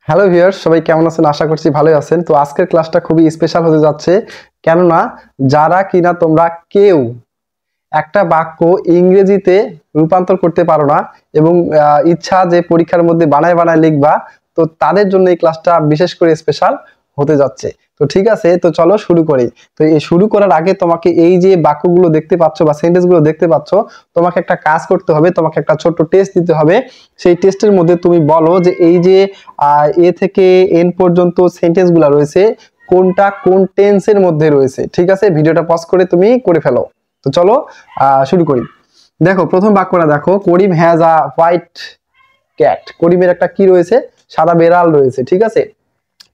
Hello viewers, সবাই কেমন আছেন? আশা করছি ভালোই আছেন। তো আজকের ক্লাসটা খুবই স্পেশাল হতে যাচ্ছে, কেননা যারা কিনা তোমরা কেউ একটা বাক্য ইংরেজিতে রূপান্তর করতে পারো না এবং ইচ্ছা যে পরীক্ষার মধ্যে বানায় বানায় লিখবা, তো তাদের জন্য এই ক্লাসটা বিশেষ করে স্পেশাল হতে যাচ্ছে। তো ঠিক আছে, তো চলো শুরু করি। তো এই শুরু করার আগে তোমাকে এই যে বাক্যগুলো দেখতে পাচ্ছ বা সেন্টেন্সগুলো দেখতে পাচ্ছ, তোমাকে একটা কাজ করতে হবে, তোমাকে একটা ছোট্ট টেস্ট দিতে হবে। সেই টেস্টের মধ্যে তুমি বলো যে এই যে এ থেকে এন পর্যন্ত সেন্টেন্সগুলো রয়েছে কোনটা কোন টেন্সের মধ্যে রয়েছে। ঠিক আছে, ভিডিওটা পজ করে তুমি করে ফেলো। তো চলো শুরু করি। দেখো প্রথম বাক্যটা দেখো, করিম হ্যাজ আ হোয়াইট ক্যাট। করিমের একটা কি রয়েছে? সাদা বিড়াল রয়েছে। ঠিক আছে,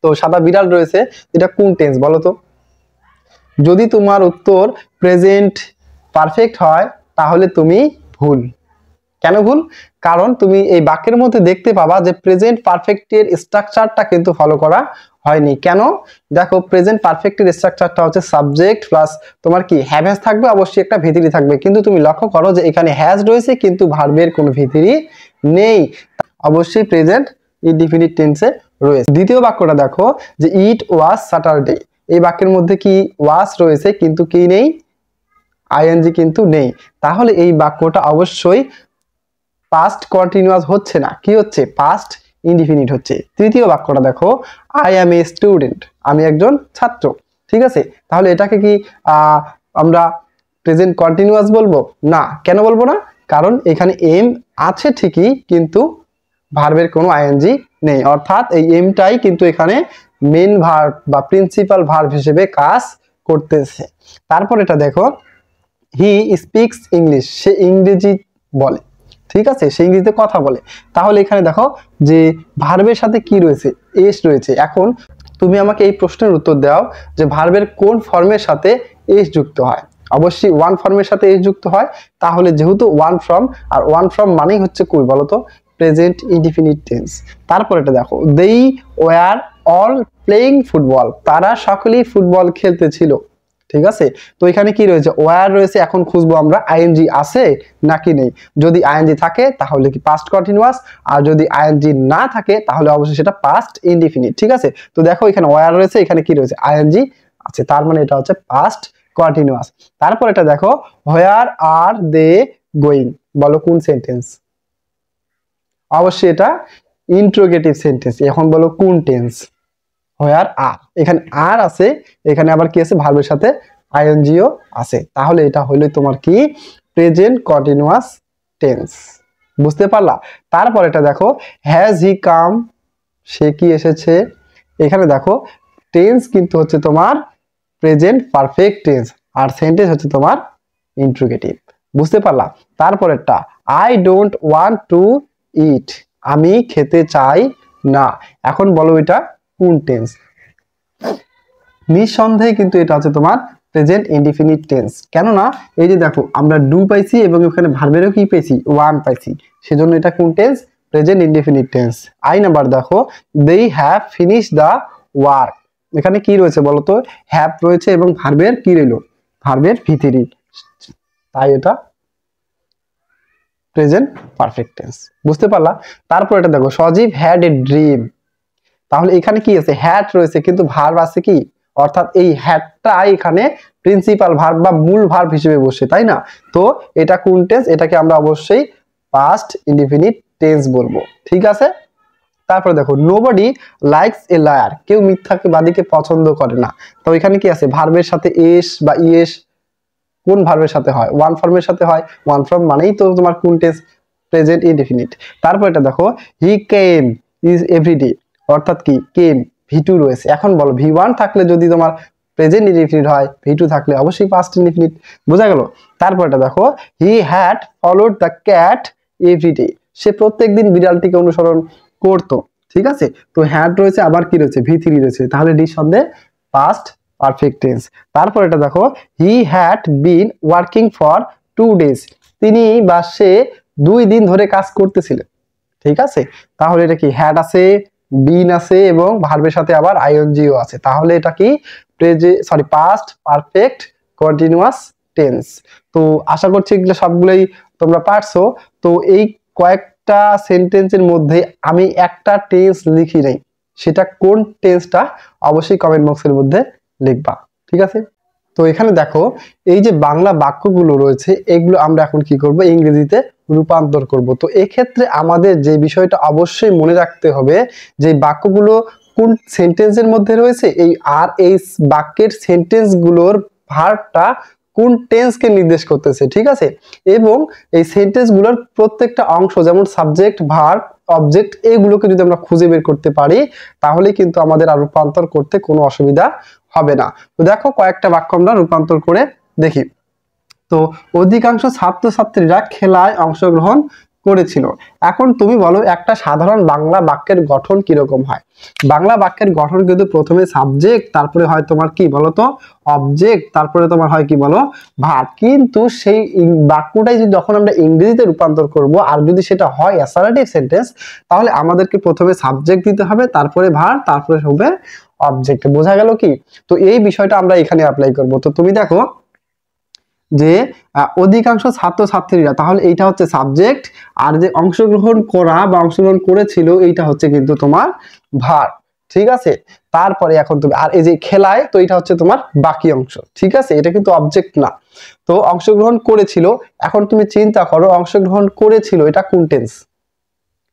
তো সাদা বিড়াল রয়েছে, এটা কোন টেন্স বলো তো? যদি তোমার উত্তর প্রেজেন্ট পারফেক্ট হয় তাহলে তুমি ভুল। কেন ভুল? কারণ তুমি এই বাক্যের মধ্যে দেখতে পাবা যে প্রেজেন্ট পারফেক্টের স্ট্রাকচারটা কিন্তু ফলো করা হয়নি। কেন? দেখো প্রেজেন্ট পারফেক্টের স্ট্রাকচারটা হচ্ছে সাবজেক্ট প্লাস তোমার কি হ্যাভ হ্যাজ থাকবে, অবশ্যই একটা ভিতরি থাকবে, কিন্তু তুমি লক্ষ্য করো যে এখানে হ্যাজ রয়েছে কিন্তু ভার্বের কোনো ভিতরি নেই, অবশ্যই প্রেজেন্ট ইনডিফিনিট টেন্সে রয়েছে। দ্বিতীয় বাক্যটা দেখো যে ইট ওয়াজ স্যাটারডে। এই বাক্যের মধ্যে কি ওয়াজ রয়েছে কিন্তু কি নেই? আইএনজি কিন্তু নেই। তাহলে এই বাক্যটা অবশ্যই পাস্ট কন্টিনিউয়াস হচ্ছে না, কি হচ্ছে? পাস্ট ইনডিফিনিট হচ্ছে। তৃতীয় বাক্যটা দেখো, আই অ্যাম এ স্টুডেন্ট। আমি একজন ছাত্র। ঠিক আছে, তাহলে এটাকে কি আমরা প্রেজেন্ট কন্টিনিউয়াস বলবো না? কেন বলবো না? কারণ এখানে এম আছে ঠিকই কিন্তু ভার্বের কোনো আইএনজি নেই, অর্থাৎ এই এমটাই কিন্তু এখানে মেন ভার্ব বা প্রিন্সিপাল ভার্ব হিসেবে কাজ করতেছে। তারপর এটা দেখো, হি স্পিক্স ইংলিশ। সে ইংরেজি বলে। ঠিক আছে, সে ইংরেজিতে কথা বলে। তাহলে এখানে দেখো যে ভার্বের সাথে কি রয়েছে? এস রয়েছে। এখন তুমি আমাকে এই প্রশ্নের উত্তর দাও যে ভার্বের কোন ফর্মের সাথে এস যুক্ত হয়? অবশ্যই ওয়ান ফর্মের সাথে এস যুক্ত হয়। তাহলে যেহেতু ওয়ান ফর্ম, আর ওয়ান ফর্ম মানেই হচ্ছে কই বলতো? Present indefinite tense. তারপর এটা দেখো, দেই ওয়ার অল প্লেইং ফুটবল। তারা সকলেই ফুটবল খেলতেছিল। ঠিক আছে, তো এখানে কি রয়েছে? ওয়ার রয়েছে। এখন খুঁজবো আমরা আইএনজি আছে নাকি নেই। যদি আইএনজি থাকে তাহলে কি পাস্ট কন্টিনিউয়াস, আর যদি আইএনজি না থাকে তাহলে অবশ্যই সেটা পাস্ট ইনডিফিনিট। ঠিক আছে, তো দেখো এখানে ওয়ার রয়েছে, এখানে কি রয়েছে? আইএনজি আছে, তার মানে এটা হচ্ছে পাস্ট কন্টিনিউয়াস। তারপর এটা দেখো, হোয়ার আর দে গোয়িং। বলো কোন সেন্টেন্স? অবশ্যই এটা ইন্ট্রোগেটিভ সেন্টেন্স। এখন বলো কোন টেন্স? হোয়ার আর, এখানে আর আছে, এখানে আবার কি আছে? ভার্বের সাথে আইএনজিও আছে। তাহলে এটা হলো তোমার কি? Present continuous tense. বুঝতে পারলা? তারপর এটা দেখো, হ্যাজ হি কাম। সে কি এসেছে? এখানে দেখো টেন্স কিন্তু হচ্ছে তোমার প্রেজেন্ট পারফেক্ট টেন্স, আর সেন্টেন্স হচ্ছে তোমার ইন্ট্রোগেটিভ। বুঝতে পারলা? তারপরেরটা, আই ডোন্ট ওয়ান্ট টু ইট। আমি খেতে চাই না। এখন বলো এটা কোন টেন্স? নিঃসন্দেহে কিন্তু এটা হচ্ছে তোমার প্রেজেন্ট ইনডিফিনিট টেন্স। কেননা এই যে দেখো আমরা ডু পাইছি এবং ওখানে ভার্বেরও কি পেয়েছি? ওয়ান পাইছি, সেজন্য এটা কোন tense? Present indefinite tense. I number দেখো, they have finish the work. এখানে কি রয়েছে বলতো? হ্যাভ রয়েছে এবং ভার্বের কি রইল? ভার্বের ভিতরি, তাই এটা প্রেজেন্ট পারফেক্ট টেন্স। বুঝতে পারলা? তারপর এটা দেখো, সজীব হ্যাড এ ড্রিম। তাহলে এখানে কি আছে? হ্যাড রয়েছে কিন্তু ভার্ব আছে কি? অর্থাৎ এই হ্যাডটা এখানে প্রিন্সিপাল ভার্ব বা মূল ভার্ব হিসেবে বসে, তাই না? তো এটা কোন টেন্স? এটাকে আমরা অবশ্যই পাস্ট ইনডিফিনিট টেন্স বলবো। ঠিক আছে, তারপরে দেখো, নোবডি লাইকস এ লায়ার। কেউ মিথ্যাবাদীকে পছন্দ করে না। তো এখানে কি আছে? ভার্বের সাথে এস বা ইএস। কোন ভার্বের সাথে হয়? ওয়ান ফর্মের সাথে হয়। ওয়ান ফর্ম মানেই তো তোমার কোন টেন্স? Present indefinite. তারপর এটা দেখো, হি কেম ইজ এভরিডে। অর্থাৎ কি? কেম, ভি2 রয়েছে। এখন বলো ভি1 থাকলে যদি তোমার প্রেজেন্ট ইনডিফিনিট হয়, ভি2 থাকলে অবশ্যই পাস্ট ইনডিফিনিট। বোঝা গেল? তারপর এটা দেখো, he had followed the cat every day. সে প্রত্যেকদিন বিড়ালটিকে অনুসরণ করতো। ঠিক আছে, তো হ্যাড রয়েছে, আবার কি রয়েছে? ভি3 রয়েছে, তাহলে নিঃসন্দেহে পাস্ট পারফেক্ট টেন্স। তারপর এটা দেখো, he had been working for 2 days। তিনি বা সে 2 দিন ধরে কাজ করতেছিলেন। ঠিক আছে, তাহলে এটা কি? হ্যাড আছে, বিন আছে এবং ভার্বের সাথে আবার আইএনজিও আছে। তাহলে এটা কি? Past perfect continuous tense. তো আশা করছি এগুলো সবগুলোই তোমরা পারছো। তো এই কয়েকটা সেন্টেন্সের মধ্যে আমি একটা টেন্স লিখি নাই, সেটা কোন টেন্সটা অবশ্যই কমেন্ট বক্সের মধ্যে লিখবা, ঠিক আছে। তো এখানে দেখো এই যে বাংলা বাক্যগুলো রয়েছে এগুলো আমরা এখন কি করব, ইংরেজিতে রূপান্তর করব। তো এক্ষেত্রে আমাদের যে বিষয়টা অবশ্যই মনে রাখতে হবে যে বাক্যগুলো কোন সেন্টেন্সের মধ্যে রয়েছে, এই বাক্যের সেন্টেন্সগুলোর ভার্বটা কোন টেন্সকে নির্দেশ করতেছে, ঠিক আছে। এবং এই সেন্টেন্সগুলোর প্রত্যেকটা অংশ যেমন সাবজেক্ট, ভার্ব, অবজেক্ট এগুলোকে যদি আমরা খুঁজে বের করতে পারি তাহলে কিন্তু আমাদের আর রূপান্তর করতে কোনো অসুবিধা হবে না। তো দেখো কয়েকটা বাক্য আমরা রূপান্তর করে দেখি। তো অধিকাংশ ছাত্রছাত্রীরা খেলায় অংশগ্রহণ করেছিল। এখন তুমি বলো একটা সাধারণ বাংলা বাক্যের গঠন কিরকম হয়। বাংলা বাক্যের গঠন কিন্তু প্রথমে সাবজেক্ট, তারপরে হয় তোমার কি বলতো অবজেক্ট, তারপরে তোমার হয় কি বলো ভার্ব। কিন্তু সেই বাক্যটাই যদি যখন আমরা ইংরেজিতে রূপান্তর করব আর যদি সেটা হয় অ্যাসার্টিভ সেন্টেন্স তাহলে আমাদেরকে প্রথমে সাবজেক্ট দিতে হবে, তারপরে ভার্ব, তারপরে হবে অবজেক্ট। বোঝা গেল কি? তো এই বিষয়টা আমরা এখানে অ্যাপ্লাই করব। তো তুমি দেখো যে অধিকাংশ ছাত্রছাত্রীরা, তাহলে এইটা হচ্ছে সাবজেক্ট, আর যে অংশগ্রহণ করা বা অংশগ্রহণ করেছিল এইটা হচ্ছে কিন্তু তোমার ভার্ব, ঠিক আছে। তারপরে এখন তুমি আর এই যে খেলায়, তো এটা হচ্ছে তোমার বাকি অংশ, ঠিক আছে, এটা কিন্তু অবজেক্ট না। তো অংশগ্রহণ করেছিল, এখন তুমি চিন্তা করো অংশগ্রহণ করেছিল এটা কোন টেন্স,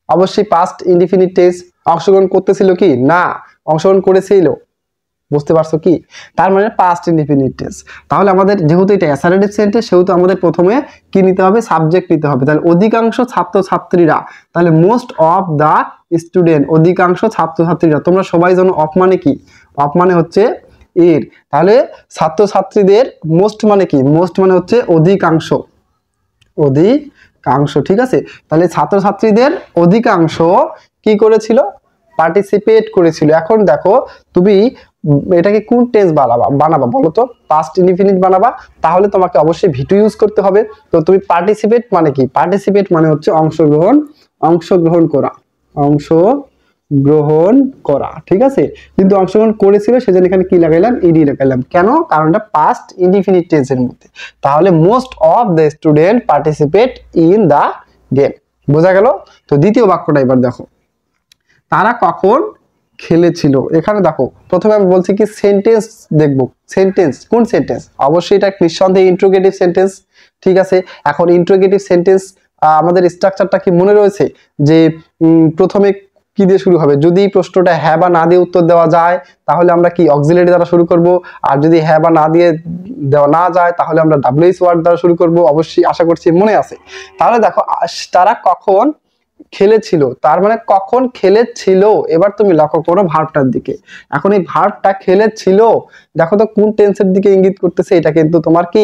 অবশ্যই পাস্ট ইনডিফিনিট টেন্স। অংশগ্রহণ করতেছিল কি না, অংশগ্রহণ করেছিল, বুঝতে পারছো কি, তার মানে পাস্ট ইনডিফিনিট টেন্স। তাহলে আমাদের যেহেতু এটা অ্যাসার্টিভ সেন্টেন্স সেহেতু আমাদের প্রথমে কি নিতে হবে, সাবজেক্ট নিতে হবে। তাহলে অধিকাংশ ছাত্রছাত্রীরা, তাহলে মোস্ট অফ দা স্টুডেন্ট, অধিকাংশ ছাত্রছাত্রীরা। তোমরা সবাই জানো অফ মানে কি, অফ মানে হচ্ছে এর, তাহলে ছাত্রছাত্রীদের মোস্ট মানে কি, মোস্ট মানে হচ্ছে অধিকাংশ, অধিকাংশ, ঠিক আছে। তাহলে ছাত্রছাত্রীদের অধিকাংশ কি করেছিল, পার্টিসিপেট করেছিল। এখন দেখো তুমি এটাকে কোন টেন্স বানাবা বলো তো, পাস্ট ইনডিফিনিট বানাবা, তাহলে তোমাকে অবশ্যই ভিটু ইউজ করতে হবে। তো তুমি পার্টিসিপেট মানে কি, পার্টিসিপেট মানে হচ্ছে অংশগ্রহণ, অংশগ্রহণ করা, অংশগ্রহণ করা, ঠিক আছে। কিন্তু অংশগ্রহণ করেছিল সেজন্য এখানে কি লাগাইলাম, ইডি লাগাইলাম, কেন, কারণটা পাস্ট ইনডিফিনিট টেন্সের মধ্যে। তাহলে most of the student participate in the game, বোঝা গেল। তো দ্বিতীয় বাক্যটা এবার দেখো, তারা কখন খেলেছিল। এখানে দেখো প্রথমে আমি বলছি কি সেন্টেন্স দেখবো, সেন্টেন্স কোন সেন্টেন্স, অবশ্যই এটা নিঃসন্দেহে ইন্ট্রোগেটিভ সেন্টেন্স, ঠিক আছে। এখন ইন্ট্রোগেটিভ সেন্টেন্স আমাদের স্ট্রাকচারটা কি মনে রয়েছে যে প্রথমে কি দিয়ে শুরু হবে, যদি প্রশ্নটা হ্যাঁ বা না দিয়ে উত্তর দেওয়া যায় তাহলে আমরা কি অক্সিলারি দ্বারা শুরু করব, আর যদি হ্যাঁ বা না দিয়ে দেওয়া না যায় তাহলে আমরা ডাব্লিউএইচ ওয়ার্ড দ্বারা শুরু করব। অবশ্যই আশা করছি মনে আছে। তাহলে দেখো তারা কখন খেলেছিল, তার মানে কখন খেলেছিল। এবার তুমি লক্ষ্য করো ভার্বটার দিকে। এখন এই ভার্বটা খেলেছিল দেখো তো কোন টেন্সের দিকে ইঙ্গিত করতেছে, এটা কিন্তু তোমার কি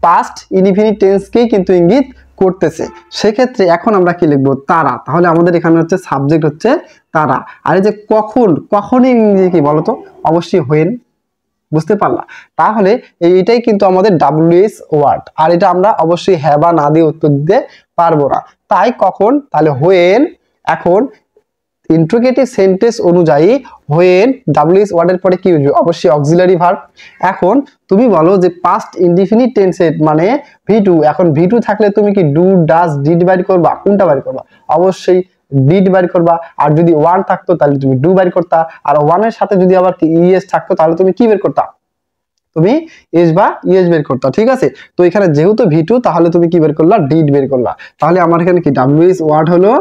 পাস্ট ইনডিফিনিট টেন্সকেই কিন্তু ইঙ্গিত করতেছে। সেক্ষেত্রে এখন আমরা কি লিখবো, তারা। তাহলে আমাদের এখানে হচ্ছে সাবজেক্ট হচ্ছে তারা, আর এই যে কখন, কখনই ইংরেজি কি বলতো, অবশ্যই হোয়েন, বুঝতে পারলা। তাহলে এইটাই কিন্তু আমাদের ডাব্লিউএইচ ওয়ার্ড, আর এটা আমরা অবশ্যই হ্যাঁ বা না দিয়ে উত্তর দিতে পারবো না, তাই কখন, তাহলে হোয়েন। এখন ইন্ট্রোগেটিভ সেন্টেন্স অনুযায়ী হোয়েন ডাব্লিউএইচ ওয়ার্ডের পরে কি বুঝবে, অবশ্যই অক্সিলারি ভার্ব। এখন তুমি বলো যে পাস্ট ইনডিফিনিট টেন্সে মানে ভি2, এখন ভি2 থাকলে তুমি কি ডু, ডাজ, ডিড বাইর করবা, কোনটা বাইর করবা, অবশ্যই ডিড বাইর করবা। আর যদি ওয়ান থাকতো তাহলে তুমি ডু বাইর করতা, আর ওয়ানের সাথে যদি আবার ইএস থাকতো তাহলে তুমি কি বের করতা, তুমি এস বা ইএস বের করতা, ঠিক আছে। তো এখানে যেহেতু ভি2 তাহলে তুমি কি বের করলা, ডিড বের করলা। তাহলে আমার এখানে কি ডাব্লিউএইচ ওয়ার্ড হলো,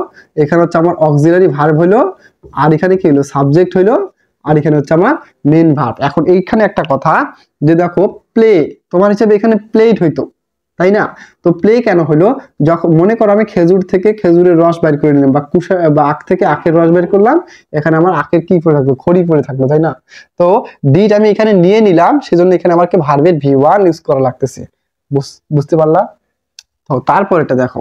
এখানে হচ্ছে আমার অক্সিলারি ভার্ব হলো, আর এখানে কি হলো সাবজেক্ট হলো, আর এখানে হচ্ছে আমার মেইন ভার্ব। এখন এইখানে একটা কথা যে দেখো প্লে তোমার হিসেবে এখানে প্লেট হইতো, তাই না। তো প্লে কেন হলো, যখন মনে করো আমি খেজুর থেকে খেজুরের রস বের করে নিলাম, বা কুশা বা আখ থেকে আখের রস বের করলাম, এখানে আমার আখের কি পড়ে থাকবে, খড়ি পড়ে থাকলো, তাই না। তো ডিড আমি এখানে নিয়ে নিলাম, সেজন্য এখানে আমাকে ভার্বের ভি1 ইউজ করা লাগতেছে, বুঝতে পারলা। তো তারপর এটা দেখো,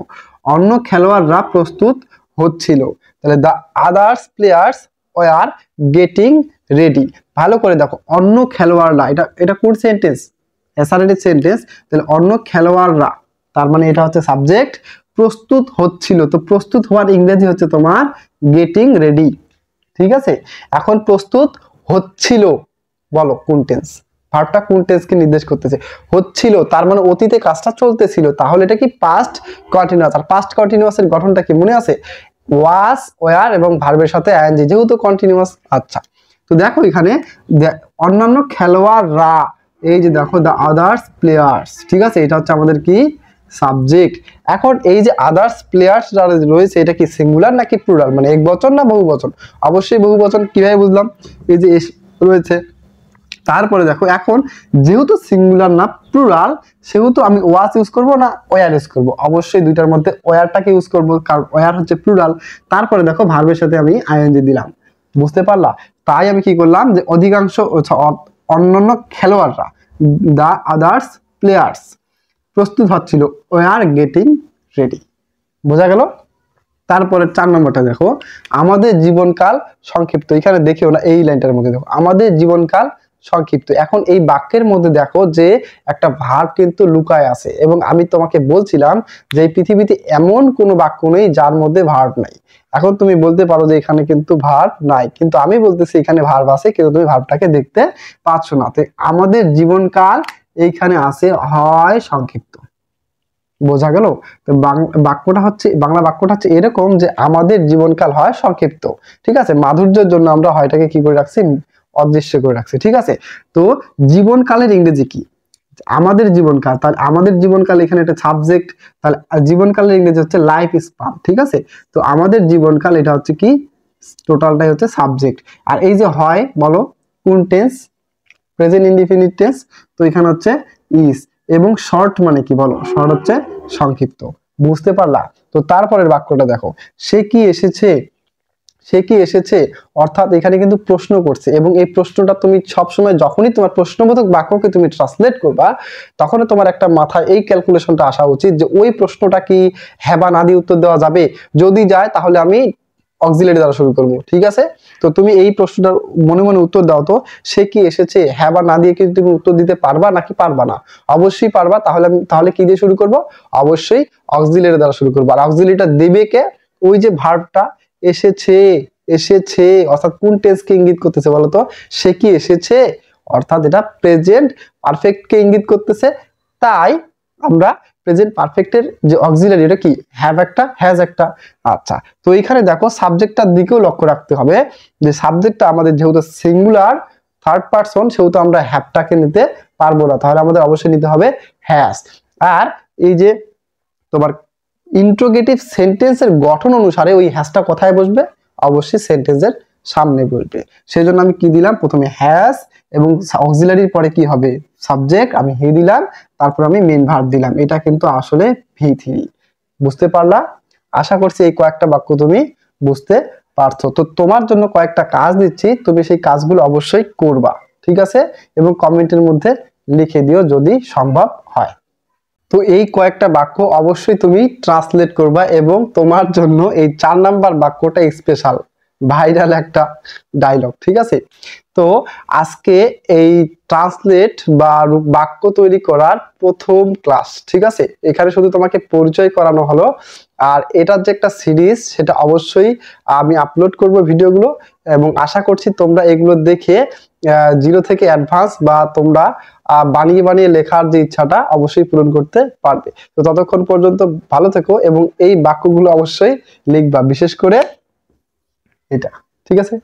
অন্য খেলোয়াড়রা প্রস্তুত হচ্ছিল, তাহলে the others players were getting ready. ভালো করে দেখো, অন্য খেলোয়াড়রা, এটা কোন সেন্টেন্স, অ্যাসার্টিভ সেন্টেন্স। তাহলে অন্য খেলোয়াড়রা, তার মানে এটা হচ্ছে সাবজেক্ট, প্রস্তুত হচ্ছিল, তো প্রস্তুত হওয়ার ইংরেজি হচ্ছে তোমার গেটিং রেডি, ঠিক আছে। এখন প্রস্তুত হচ্ছিল, বলো কোন টেন্স, ভার্বটা কোন টেন্সকে নির্দেশ করতেছে, হচ্ছিল, তার মানে অতীতে কাজটা চলতেছিল, তাহলে এটা কি পাস্ট কন্টিনিউয়াস। আর পাস্ট কন্টিনিউয়াসের গঠনটা কি মনে আছে, ওয়াস, ওয়ার এবং ভার্বের সাথে আইএনজি, যেহেতু কন্টিনিউয়াস। আচ্ছা, তো দেখো এখানে অন্যান্য খেলোয়াড়রা, এই যে দেখো দ্য আদার্স প্লেয়ার্স, ঠিক আছে, এটা হচ্ছে আমাদের কি সাবজেক্ট। এখন এই যে আদার্স প্লেয়ার্স যারা রয়েছে, এটা কি সিঙ্গুলার নাকি প্লুরাল, মানে একবচন না বহুবচন? অবশ্যই বহুবচন। কিভাবে বুঝলাম? এই যে রয়েছে। তারপরে দেখো এখন যেহেতু সিঙ্গুলার না প্লুরাল, সেহেতু আমি ওয়াস ইউজ করব না ওয়ার ইউজ করব? অবশ্যই দুইটার মধ্যে ওয়ারটাকে ইউজ করব, কারণ ওয়ার হচ্ছে প্লুরাল। তারপরে দেখো ভার্বের সাথে আমি আইএনজি দিলাম, বুঝতে পারলা? তাই আমি কি করলাম, যে অধিকাংশ অন্যান্য খেলোয়াড়রা, দ্য আদার্স প্লেয়ার্স প্রস্তুত হচ্ছিল, ওয়ার গেটিং রেডি। বোঝা গেল? তারপরে 4 নম্বরটা দেখো, আমাদের জীবনকাল সংক্ষিপ্ত। এখানে দেখেও না, এই লাইনটার মধ্যে দেখো আমাদের জীবনকাল সংক্ষিপ্ত। এখন এই বাক্যের মধ্যে দেখো যে একটা ভার্ব কিন্তু লুকায় আছে, এবং আমি তোমাকে বলছিলাম যে এই পৃথিবীতে এমন কোনো বাক্য নেই যার মধ্যে ভার্ব নাই। এখন তুমি বলতে পারো যে এখানে কিন্তু ভার্ব নাই, কিন্তু আমি বলতেছি এখানে ভার্ব আছে, কিন্তু তুমি ভার্বটাকে দেখতে পাচ্ছ না। তো আমাদের জীবনকাল এইখানে আছে হয় সংক্ষিপ্ত। বোঝা গেল? তো বাক্যটা হচ্ছে, বাংলা বাক্যটা হচ্ছে এরকম যে আমাদের জীবনকাল হয় সংক্ষিপ্ত। ঠিক আছে, মাধুর্যের জন্য আমরা হয়টাকে কি করে রাখছি, অদৃশ্য করে রাখছি। ঠিক আছে, তো জীবনকালের ইংরেজি কি? আমাদের জীবনকাল। তাহলে আমাদের জীবনকাল এখানে একটা সাবজেক্ট, তাহলে জীবনকালের ইংরেজি হচ্ছে লাইফ স্পান। ঠিক আছে, তো আমাদের জীবনকাল এটা হচ্ছে কি, টোটালটাই হচ্ছে সাবজেক্ট। আর এই যে হয় বলো কোন টেন্স? Present indefinite tense. তো এখানে হচ্ছে ইজ। এবং শর্ট মানে কি বলো? শর্ট হচ্ছে সংক্ষিপ্ত। বুঝতে পারলা? তো তারপরের বাক্যটা দেখো, সে কি এসেছে, সে কি এসেছে, অর্থাৎ এখানে কিন্তু প্রশ্ন করছে, এবং এই প্রশ্নটা তুমি সবসময় যখনই তোমার প্রশ্নবোধক বাক্যকে তুমি ট্রান্সলেট করবা, তখন তোমার একটা মাথায় এই ক্যালকুলেশনটা আসা উচিত যে ওই প্রশ্নটা কি হ্যাঁ বা না দিয়ে উত্তর দেওয়া যাবে। যদি যায় তাহলে আমি অক্সিলারি দ্বারা শুরু করব। ঠিক আছে, তো তুমি এই প্রশ্নটার মনে মনে উত্তর দাও তো, সে কি এসেছে হ্যাঁ বা না দিয়ে কি তুমি উত্তর দিতে পারবা নাকি পারবা না? অবশ্যই পারবা। তাহলে কি দিয়ে শুরু করব? অবশ্যই অক্সিলারি দ্বারা শুরু করবো। আর অক্সিলারিটা দেবে কে? ওই যে ভার্বটা এসেছে, এসেছে অর্থাৎ কোন টেন্সকে ইঙ্গিত করতেছে বলতো? সে কি এসেছে, অর্থাৎ এটা প্রেজেন্ট পারফেক্ট কে ইঙ্গিত করতেছে। তাই আমরা প্রেজেন্ট পারফেক্টের যে অক্সিলারি, এটা কি হ্যাভ একটা, হ্যাজ একটা। আচ্ছা, তো এখানে দেখো সাবজেক্টটার দিকেও লক্ষ্য রাখতে হবে, যে সাবজেক্টটা আমাদের যেহেতু সিঙ্গুলার থার্ড পারসন, সেহেতু আমরা হ্যাভটাকে নিতে পারবো না, তাহলে আমাদের অবশ্যই নিতে হবে হ্যাজ। আর এই যে তোমার ইন্ট্রোগেটিভ সেন্টেন্সের গঠন অনুসারে ওই হ্যাজটা কোথায় বসবে? অবশ্যই সেন্টেন্সের সামনে বসবে। সেই জন্য আমি কি দিলাম, প্রথমে হ্যাজ এবং অক্সিলারির পরে কি হবে, সাবজেক্ট, আমি হি দিলাম, তারপর আমি মেইন ভার্ব দিলাম। এটা কিন্তু আসলে V3। বুঝতে পারলা? আশা করছি এই কয়েকটা বাক্য তুমি বুঝতে পারছো। তো তোমার জন্য কয়েকটা কাজ দিচ্ছি, তুমি সেই কাজগুলো অবশ্যই করবা। ঠিক আছে, এবং কমেন্টের মধ্যে লিখে দিও যদি সম্ভব হয়। তো এই কয়েকটা বাক্য অবশ্যই তুমি ট্রান্সলেট করবা, এবং তোমার জন্য এই 4 নাম্বার বাক্যটা স্পেশাল, ভাইরাল একটা ডায়লগ। ঠিক আছে, তো আজকে এই ট্রান্সলেট বা বাক্য তৈরি করার প্রথম ক্লাস। ঠিক আছে, এখানে শুধু তোমাকে পরিচয় করানো হলো, আর এটার যে একটা সিরিজ, সেটা অবশ্যই আমি আপলোড করব ভিডিওগুলো, এবং আশা করছি তোমরা এগুলো দেখে জিরো থেকে অ্যাডভান্স বা তোমরা বানিয়ে বানিয়ে লেখার যে ইচ্ছাটা অবশ্যই পূরণ করতে পারবে। তো ততক্ষণ পর্যন্ত ভালো থেকো, এবং এই বাক্যগুলো অবশ্যই লিখবা, বিশেষ করে এটা। ঠিক আছে।